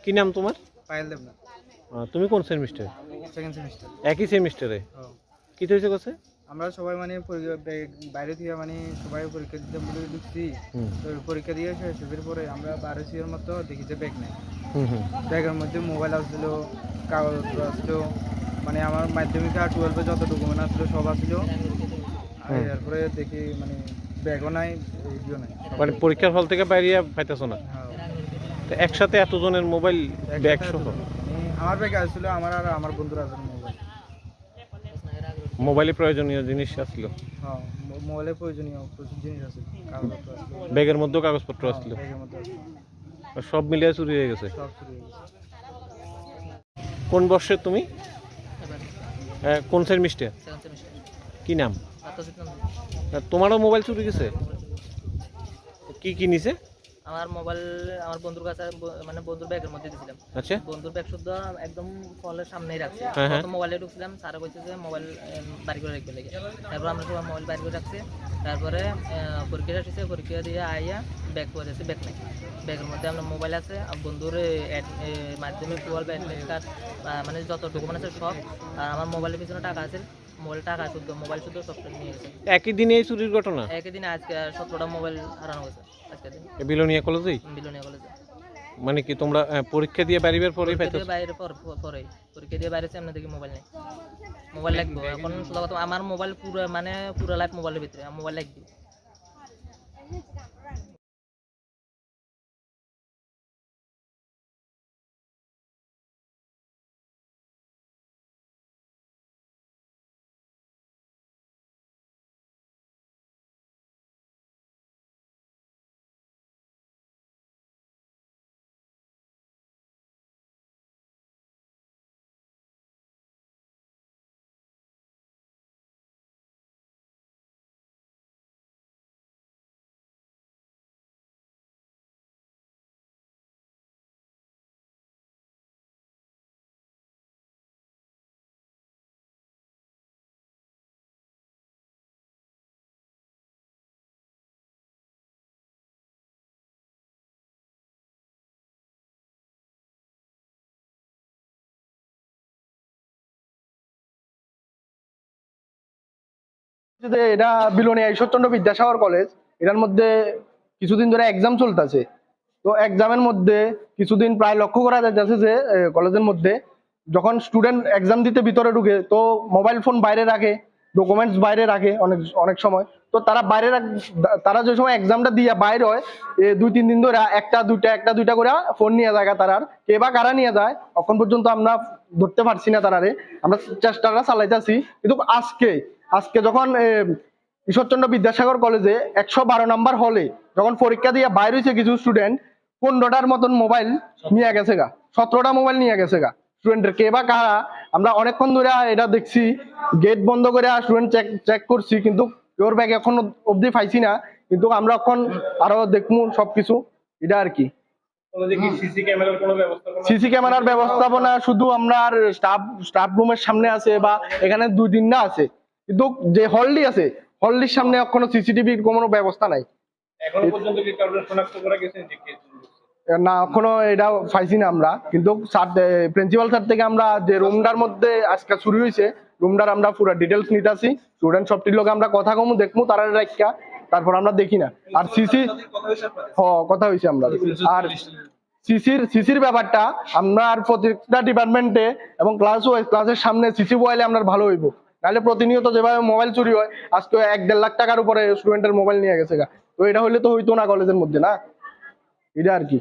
কি নাম তোমার? পায়েল দেবনাথ। তুমি কোন সেমিস্টার? Second semester. একই সেমিস্টারে? কি হয়েছে কাছে? আমরা সবাই মানে বাইরে থেকে মানে সবাই পরীক্ষা দিতে বলে ঢুকছি। তো পরীক্ষা দিয়ে শেষের পরে আমরা 12 মতো দেখি যে ব্যাগ নেই। ব্যাগের মধ্যে মোবাইল আসছিল, কাগজপত্র আসছিল, মানে আমার মাধ্যমিক আর 12-এ যত ডকুমেন্ট আসছিল সব আসছিল। এরপরে দেখি মানে ব্যাগও নাই, ইডিও নাই। মানে পরীক্ষার হল থেকে বাইরে পাইতেছো না? তো একসাথে এতজনের মোবাইল ব্যাগ সহ? আমার ব্যাগে আসছিল, আমার আর আমার বন্ধুরা আসছিল মোবাইল। মোবাইলে প্রয়োজনীয় জিনিস আসছিল? হ্যাঁ, মোবাইলে প্রয়োজনীয় প্রচুর জিনিস আছে, কাগজপত্র আসছিল। ব্যাগের মধ্যেও কাগজপত্র আসছিল? ব্যাগের মধ্যে সব মিলিয়ে চুরি হয়ে গেছে? সব চুরি হয়ে গেছে। কোন বর্ষে তুমি? কোন সেমিস্টার? কি নাম? তোমারও মোবাইল চুরি গেছে? কি কি নিছে? আমার মোবাইল আমার বন্ধুর কাছে, মানে বন্ধুর ব্যাগের মধ্যে দিয়েছিলাম। আচ্ছা, বন্ধুর ব্যাগ শুদ্ধ একদম ফলের সামনেই রাখছি। হ্যাঁ। প্রথম মোবাইলে ঢুকছিলাম, স্যার কইছে যে মোবাইল বাড়ি করে রাখবে লেগে। তারপর আমরা সবাই মোবাইল বাড়ি করে রাখছি। তারপরে পরীক্ষা এসেছে, পরীক্ষা দিয়ে আইয়া ব্যাগ করে দিয়েছি, ব্যাগ নেই। ব্যাগের মধ্যে আমরা মোবাইল আছে, বন্ধুর মাধ্যমিক 12 অ্যাডমিট কার্ড, মানে যত ডকুমেন্ট আছে সব। আর আমার মোবাইলের পিছনে টাকা আছে, মোবাইল টাকা শুদ্ধ, মোবাইল শুদ্ধ সব নিয়ে গেছে। একই দিনে এই চুরির ঘটনা? একই দিনে আজকে 17টা মোবাইল হারানো গেছে আজকের দিন। বিলোনিয়া কলেজেই? বিলোনিয়া কলেজে। মানে কি তোমরা পরীক্ষা দিয়ে বাইরে বের পরেই পাইছো? বাইরে পরেই পরীক্ষা দিয়ে বাইরে আমরা দেখি মোবাইল নেই। মোবাইল লাগবে এখন, শুধু কথা আমার মোবাইল পুরো মানে পুরো লাইফ মোবাইলের ভিতরে, আমার মোবাইল লাগবে। এটা বিলোনিয়া ঈশ্বরচন্দ্র বিদ্যাসাগর কলেজ। এটার মধ্যে কিছুদিন ধরে এক্সাম চলতেছে। তো এক্সামের মধ্যে কিছুদিন প্রায় লক্ষ্য করা যাচ্ছে যে কলেজের মধ্যে যখন স্টুডেন্ট এক্সাম দিতে ভিতরে ঢুকে তো মোবাইল ফোন বাইরে রাখে, ডকুমেন্টস বাইরে রাখে অনেক অনেক সময়। তো তারা তারা যে সময় এক্সামটা দিয়ে বাইরে হয় 2-3 দিন ধরে একটা দুইটা করে ফোন নিয়ে যায় তারা। কে বা কারা নিয়ে যায় এখন পর্যন্ত আমরা ধরতে পারছি না তারারে। আমরা চেষ্টাটা চালাইতেছি, কিন্তু আজকে যখন ঈশ্বরচন্দ্র বিদ্যাসাগর কলেজে 112 নম্বর হলে যখন পরীক্ষা দিয়ে বাইরে হয়েছে কিছু স্টুডেন্ট 15টার মতন মোবাইল নিয়ে গেছে গা, 17টা মোবাইল নিয়ে গেছে গা স্টুডেন্টের। কে বা কারা আমরা অনেকক্ষণ ধরে এটা দেখছি, গেট বন্ধ করে স্টুডেন্ট চেক করছি, কিন্তু ওর ব্যাগ এখন অবধি পাইছি না। কিন্তু আমরা এখন আরো দেখবো সবকিছু, এটা আর কি। সিসি ক্যামেরার ব্যবস্থাপনা শুধু আমরা স্টাফ রুমের সামনে আছে বা এখানে 2-3টা আছে, কিন্তু যে হলটি আছে হলটির সামনে এখনো সিসিটিভির কোনো ব্যবস্থা নাই। এখনো পর্যন্ত কি কাউকে শনাক্ত করা গেছে যে কে চুরি? না, এখনো এটা পাইছি না আমরা। কিন্তু প্রিন্সিপাল স্যার থেকে আমরা যে রুমটার মধ্যে আজকে চুরি হয়েছে রুমটার আমরা পুরো ডিটেলস নিতেছি। স্টুডেন্ট সবটির লোক আমরা কথা কমু দেখবো তারা রাখা, তারপর আমরা দেখি না। আর কথা হয়েছে আমরা। আর সিসির ব্যাপারটা আমরা আর প্রত্যেকটা ডিপার্টমেন্টে এবং ক্লাসের সামনে সিসি বয়ালে আমরা ভালো হইব। নাহলে প্রতিনিয়ত যেভাবে মোবাইল চুরি হয়, আজকে 1-1.5 লাখ টাকার উপরে স্টুডেন্টের মোবাইল নিয়ে গেছে গা। তো এটা হইলে তো হইতো না কলেজের মধ্যে, না এটা আর কি।